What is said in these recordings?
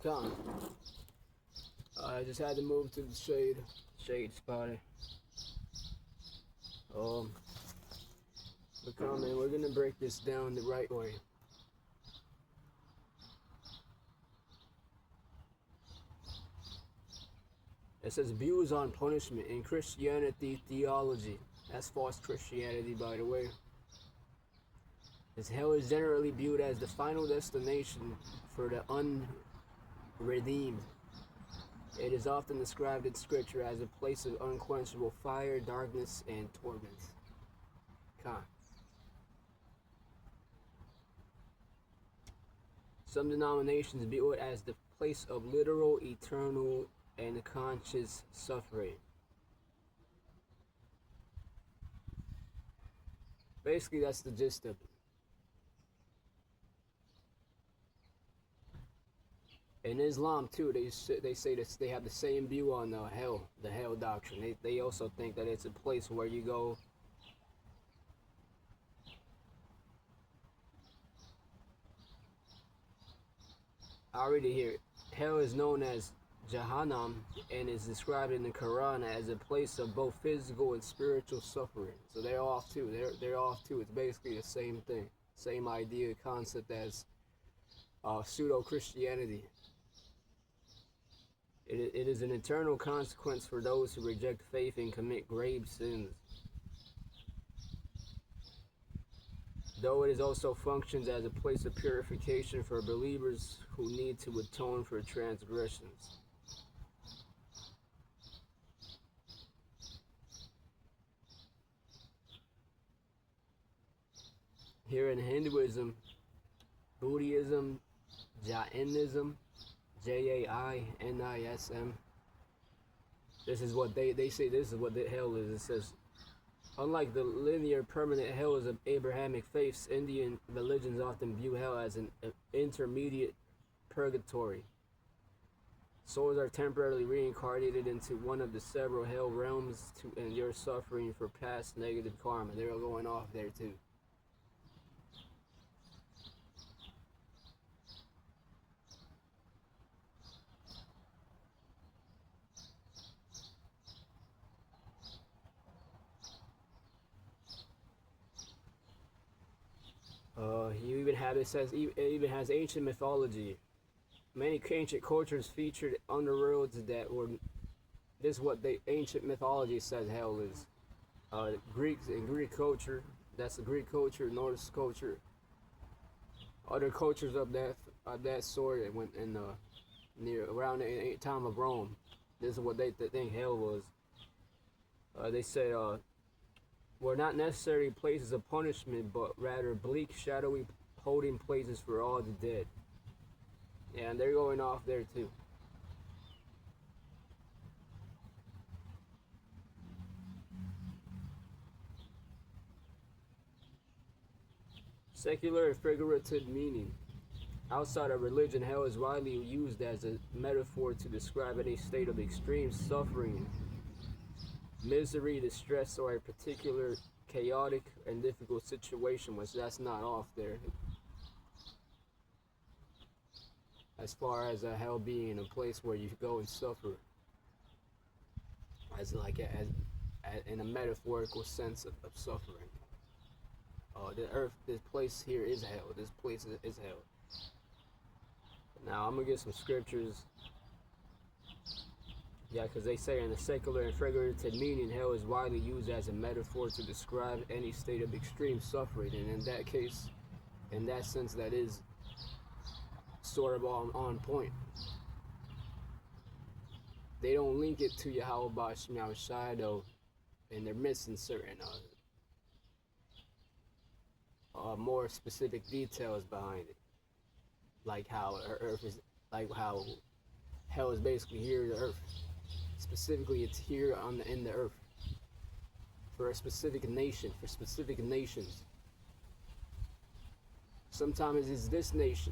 Con. I just had to move to the shade spot. But come in, we're gonna break this down the right way. It says views on punishment in Christianity theology. That's false Christianity, by the way. As hell is generally viewed as the final destination for the unredeemed. It is often described in scripture as a place of unquenchable fire, darkness, and torment. Con. Some denominations view it as the place of literal, eternal, and conscious suffering. Basically, that's the gist of it. In Islam too, they say that they have the same view on the hell doctrine. They also think that it's a place where you go. I already hear it. Hell is known as Jahannam and is described in the Quran as a place of both physical and spiritual suffering. So they're off too. They're off too. It's basically the same thing, same idea, concept as pseudo Christianity. It is an eternal consequence for those who reject faith and commit grave sins. Though it is also functions as a place of purification for believers who need to atone for transgressions. Here in Hinduism, Buddhism, Jainism, Jainism. This is what they say. This is what the hell is. It says, unlike the linear permanent hells of Abrahamic faiths, Indian religions often view hell as an intermediate purgatory. Souls are temporarily reincarnated into one of the several hell realms to endure suffering for past negative karma. They're going off there too. You even have, it says, it even has ancient mythology. Many ancient cultures featured underworlds that were, this is what the ancient mythology says hell is. Greeks, in Greek culture, that's the Greek culture, Norse culture, other cultures of that sort that went in near around the time of Rome. This is what they think hell was. They say were not necessarily places of punishment, but rather bleak, shadowy holding places for all the dead. Yeah, and they're going off there too. Secular and figurative meaning. Outside of religion, hell is widely used as a metaphor to describe any state of extreme suffering, misery, distress, or a particular chaotic and difficult situation, which that's not off there. As far as a hell being a place where you go and suffer, as like as in a metaphorical sense of suffering. The earth, this place here is hell. This place is hell. Now I'm gonna get some scriptures. Yeah, because they say in the secular and figurative meaning, hell is widely used as a metaphor to describe any state of extreme suffering, and in that case, in that sense, that is sort of on point. They don't link it to Yahweh Shadow, and they're missing certain more specific details behind it, like how Earth is, like how hell is basically here, the Earth. Specifically, it's here in the earth for a specific nation, for specific nations. Sometimes it's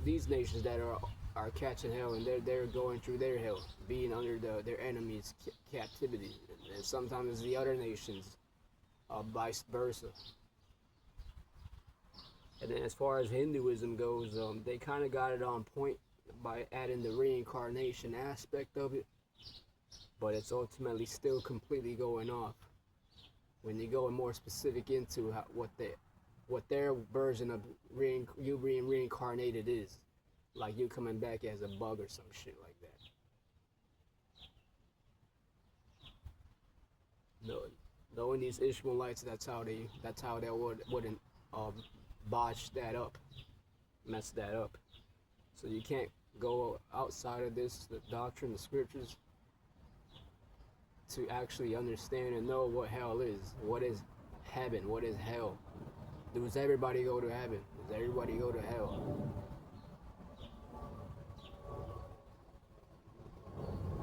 these nations that are catching hell, and they're going through their hell, being under their enemies' captivity. And sometimes it's the other nations, vice versa. And then as far as Hinduism goes, they kind of got it on point by adding the reincarnation aspect of it, but it's ultimately still completely going off when you go more specific into what their version of you being reincarnated is, like you coming back as a bug or some shit like that. No, knowing these Ishmaelites, that's how they wouldn't botch that up, mess that up. So you can't go outside of this, the doctrine, the scriptures, to actually understand and know what hell is, what is heaven, what is hell. Does everybody go to heaven? Does everybody go to hell?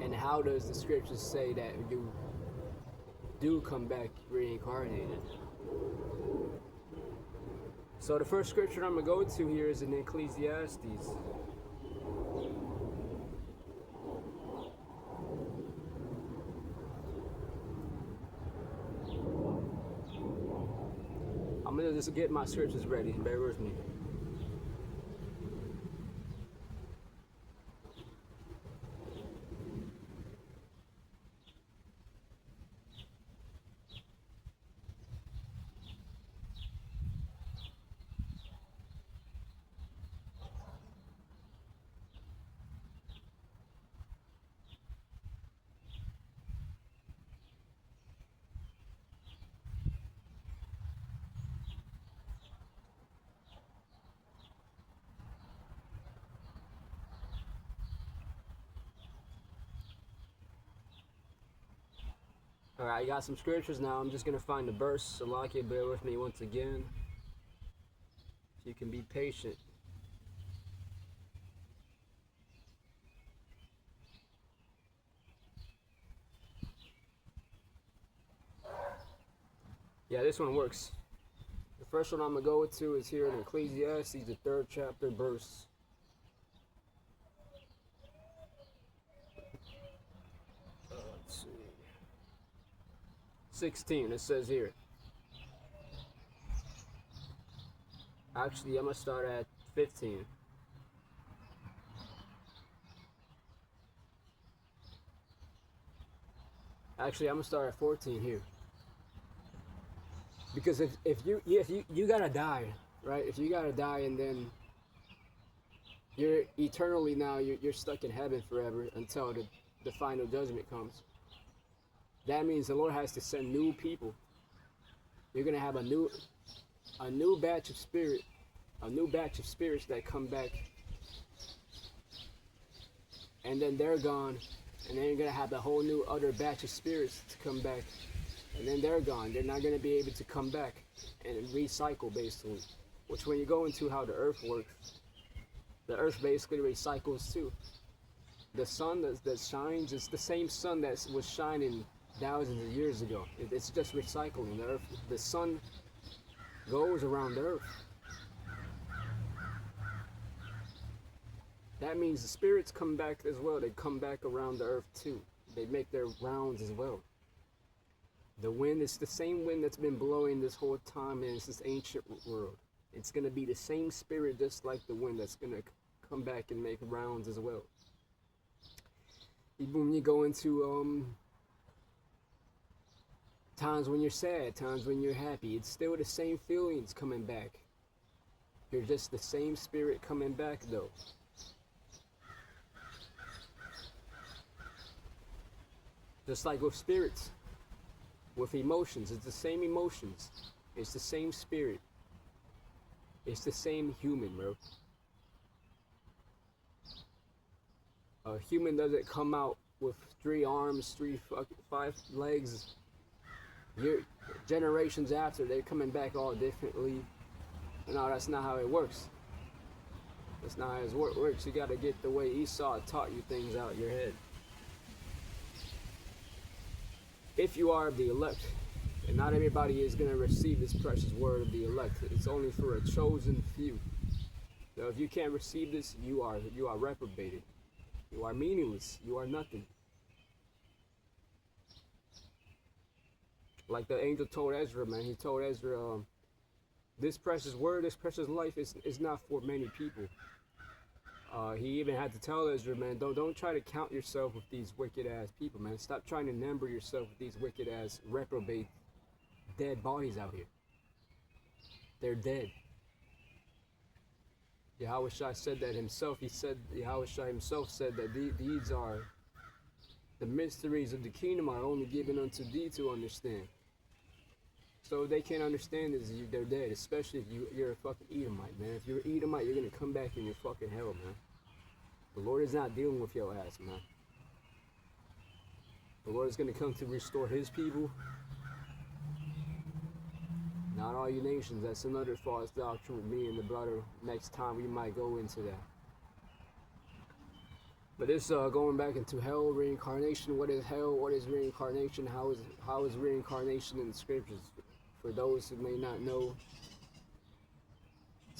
And how does the scriptures say that you do come back reincarnated? So the first scripture I'm going to go to here is in Ecclesiastes. I'm going to just get my scriptures ready. Bear with me. Alright, I got some scriptures now. I'm just going to find the verse. So like it, bear with me once again. So you can be patient. Yeah, this one works. The first one I'm going to go to is here in Ecclesiastes, the 3rd chapter, verse 16. It says here. Actually, I'm going to start at 15. Actually, I'm going to start at 14 here. Because if you gotta die, right? If you gotta die and then you're eternally now, you're stuck in heaven forever until the final judgment comes. That means the Lord has to send new people. You're gonna have a new batch of spirits that come back, and then they're gone, and then you're gonna have a whole new other batch of spirits to come back, and then they're gone. They're not gonna be able to come back and recycle, basically. Which, when you go into how the earth works, the earth basically recycles too. The sun that shines is the same sun that was shining thousands of years ago. It's just recycling. The sun goes around the earth. That means the spirits come back as well. They come back around the earth too. They make their rounds as well. The wind is the same wind that's been blowing this whole time in this ancient world. It's going to be the same spirit, just like the wind, that's going to come back and make rounds as well. Even when you go into times when you're sad, times when you're happy, it's still the same feelings coming back. You're just the same spirit coming back, though. Just like with spirits, with emotions, it's the same emotions. It's the same spirit. It's the same human, bro. A human doesn't come out with 3 arms, 5 legs. Generations after, they're coming back all differently. No, that's not how it works. That's not how it works. You got to get the way Esau taught you things out your head. If you are of the elect, and not everybody is going to receive this precious word of the elect. It's only for a chosen few. So if you can't receive this, you are reprobated. You are meaningless. You are nothing. Like the angel told Ezra, man. He told Ezra, this precious word, this precious life is not for many people. He even had to tell Israel, man, don't try to count yourself with these wicked ass people, man. Stop trying to number yourself with these wicked ass reprobate dead bodies out here. They're dead. Yahushua said that himself. Yahushua himself said that these are the mysteries of the kingdom are only given unto thee to understand. So they can't understand this, they're dead, especially if you're a fucking Edomite, man. If you're an Edomite, you're going to come back in your fucking hell, man. The Lord is not dealing with your ass, man. The Lord is going to come to restore his people. Not all you nations. That's another false doctrine with me and the brother. Next time we might go into that. But this going back into hell, reincarnation. What is hell? What is reincarnation? How is reincarnation in the scriptures? For those who may not know,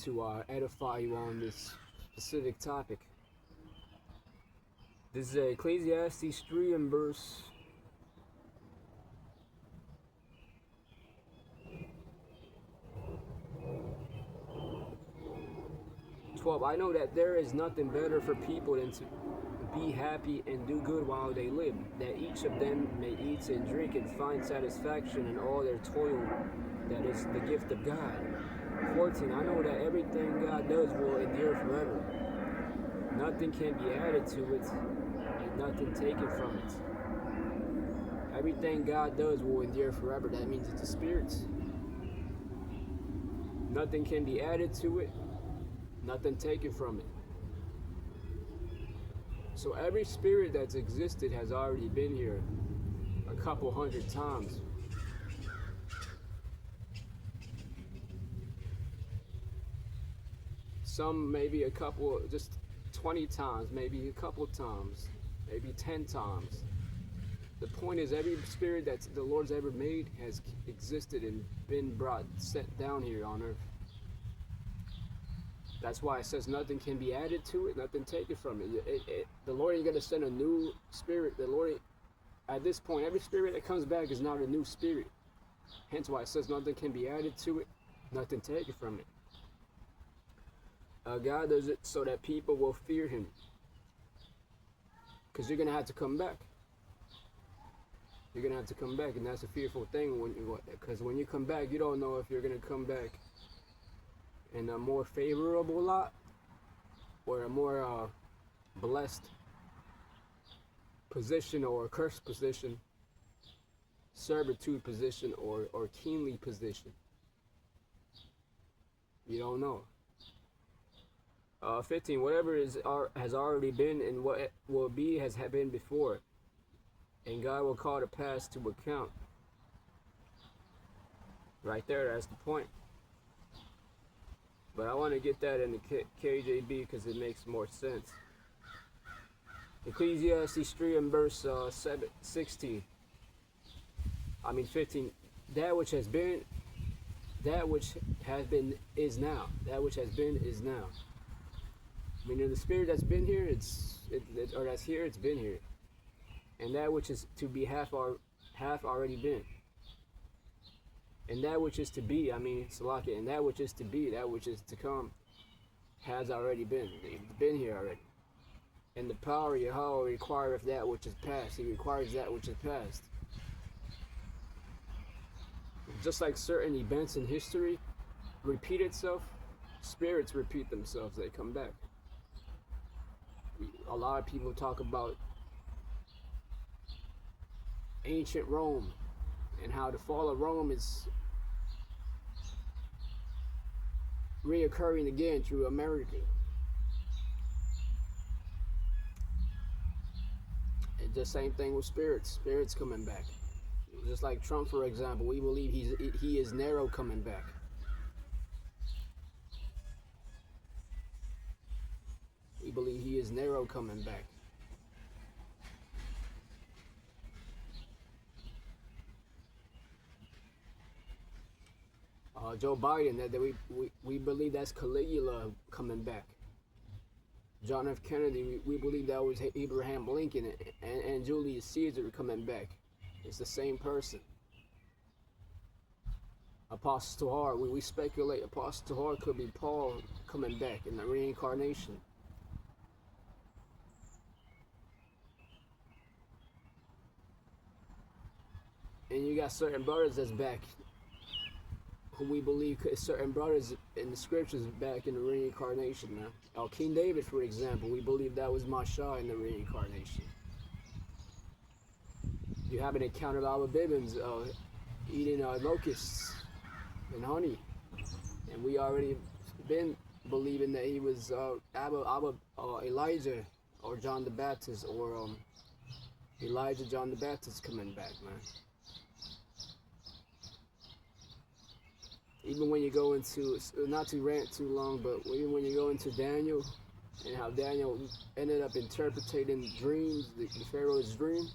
to edify you on this specific topic. This is Ecclesiastes 3 and verse 12. I know that there is nothing better for people than to be happy and do good while they live, that each of them may eat and drink and find satisfaction in all their toil, that is the gift of God. 14. I know that everything God does will endure forever. Nothing can be added to it, and nothing taken from it. Everything God does will endure forever. That means it's the spirits. Nothing can be added to it, nothing taken from it. So every spirit that's existed has already been here a couple hundred times. Some maybe a couple, just 20 times, maybe a couple times, maybe 10 times. The point is, every spirit that the Lord's ever made has existed and been sent down here on earth. That's why it says nothing can be added to it, nothing taken from it. The Lord ain't going to send a new spirit. The Lord, at this point, every spirit that comes back is not a new spirit. Hence why it says nothing can be added to it, nothing taken from it. God does it so that people will fear him. Because you're going to have to come back. You're going to have to come back, and that's a fearful thing. Because when you come back, you don't know if you're going to come back in a more favorable lot or a more blessed position or a cursed position, servitude position or kingly position. You don't know. 15. Whatever has already been and what will be has been before, and God will call to pass to account. Right there, that's the point. But I want to get that in the KJV because it makes more sense. Ecclesiastes 3 and verse 16. 15. That which has been is now. That which has been is now. Meaning the spirit that's been here, that's here, it's been here. And that which is to be half already been. And that which is to be, Salaki, and that which is to be, that which is to come, has already been. It's been here already. And the power of Yahweh requireth that which is past. He requires that which is past. Just like certain events in history repeat itself, spirits repeat themselves, they come back. A lot of people talk about ancient Rome and how the fall of Rome is reoccurring again through America. It's the same thing with spirits coming back. Just like Trump, for example, we believe he is Nero coming back. We believe he is Nero coming back. Joe Biden, that we believe that's Caligula coming back. John F. Kennedy, we believe that was Abraham Lincoln and Julius Caesar coming back. It's the same person. Apostle Tahar, we speculate Apostle Tahar could be Paul coming back in the reincarnation. you got certain brothers that's back, who we believe certain brothers in the scriptures back in the reincarnation, man. King David, for example, we believe that was Masha in the reincarnation. You have an account of Abba Bibbins eating locusts and honey, and we already been believing that he was Elijah or John the Baptist, or Elijah John the Baptist coming back, man. Even when you go into, not to rant too long, but even when you go into Daniel, and how Daniel ended up interpreting dreams, the Pharaoh's dream,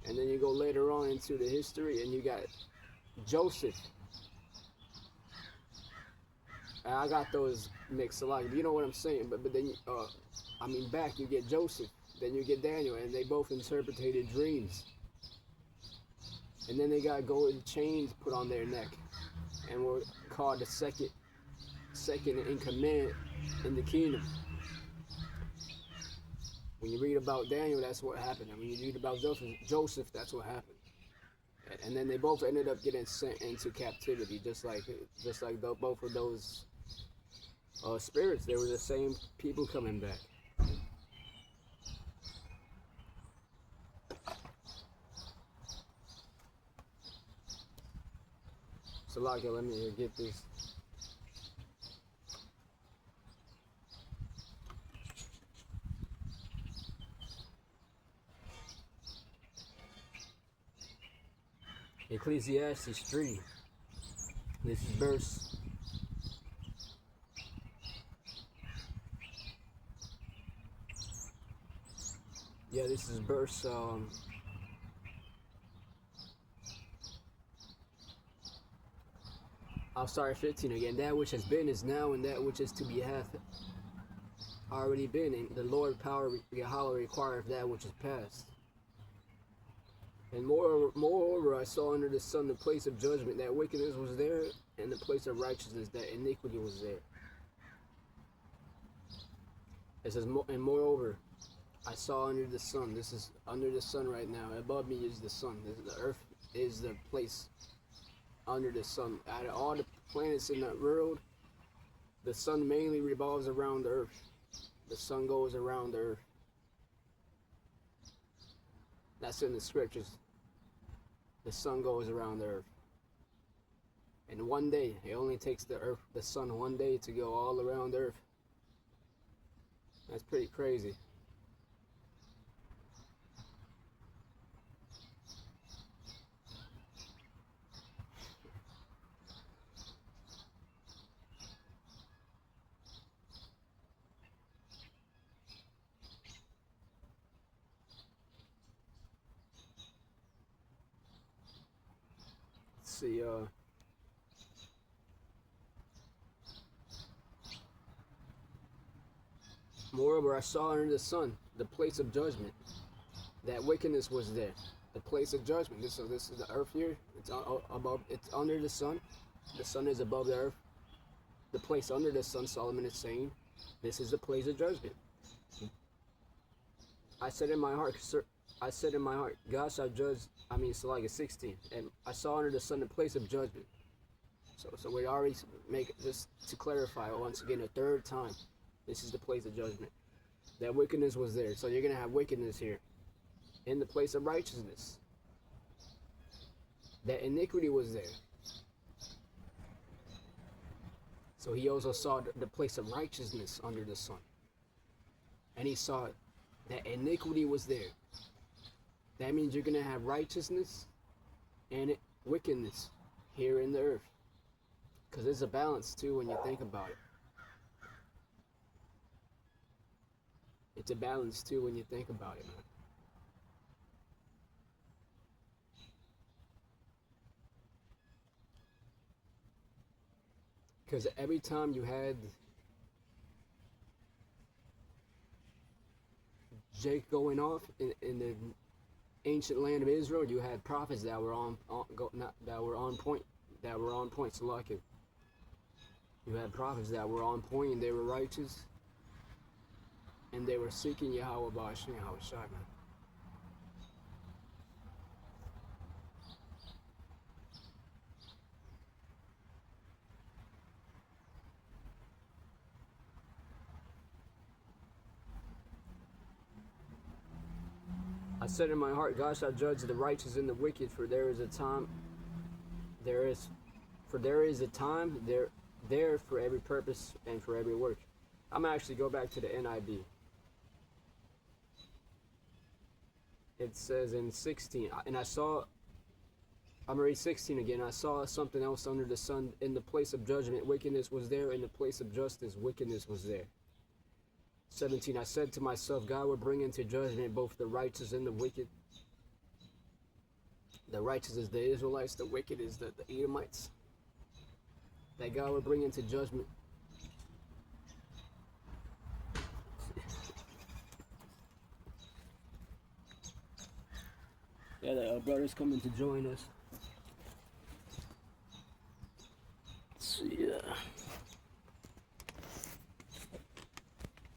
and then you go later on into the history, and you got Joseph. And I got those mixed alike. You know what I'm saying? But then, back you get Joseph, then you get Daniel, and they both interpreted dreams. And then they got golden chains put on their neck, and were called the second in command in the kingdom. When you read about Daniel, that's what happened. And when you read about Joseph, that's what happened. And then they both ended up getting sent into captivity, just like both of those spirits. They were the same people coming back. Salaka, let me get this. Ecclesiastes 3. This is verse. Yeah, this is verse. I'll start at 15 again. That which has been is now, and that which is to be hath already been. And the Lord power Yahweh requireth that which is past. And moreover, I saw under the sun the place of judgment, that wickedness was there, and the place of righteousness, that iniquity was there. It says, and moreover, I saw under the sun. This is under the sun right now. Above me is the sun. The earth is the place under the sun. Out of all the planets in that world, the sun mainly revolves around the earth. The sun goes around the earth. That's in the scriptures. The sun goes around the earth. And one day, it only takes the sun one day to go all around the earth. That's pretty crazy. See, moreover, I saw under the sun the place of judgment, that wickedness was there. The place of judgment. So this is the earth here. It's above. It's under the sun. The sun is above the earth. The place under the sun, Solomon is saying, this is the place of judgment. I said in my heart, God shall judge. It's like 16. And I saw under the sun the place of judgment. So we already make, just to clarify once again, a third time, this is the place of judgment. That wickedness was there. So you're going to have wickedness here. In the place of righteousness. That iniquity was there. So he also saw the place of righteousness under the sun. And he saw that iniquity was there. That means you're going to have righteousness and wickedness here in the earth. Because there's a balance too when you think about it. It's a balance too when you think about it, man. Because every time you had Jake going off in the ancient land of Israel, you had prophets that were on point. So like it, you had prophets that were on point, and they were righteous, and they were seeking Yahweh Ba'ashim, Yahweh Shai, man. said in my heart, God shall judge the righteous and the wicked, for there is a time there for every purpose and for every work. I'm gonna actually go back to the NIV. It says in 16, and I'm gonna read 16 again. I saw something else under the sun. In the place of judgment, wickedness was there. In the place of justice, wickedness was there. 17, I said to myself, God will bring into judgment both the righteous and the wicked. The righteous is the Israelites, the wicked is the Edomites. That God will bring into judgment. Yeah, the brother's coming to join us. Let's see.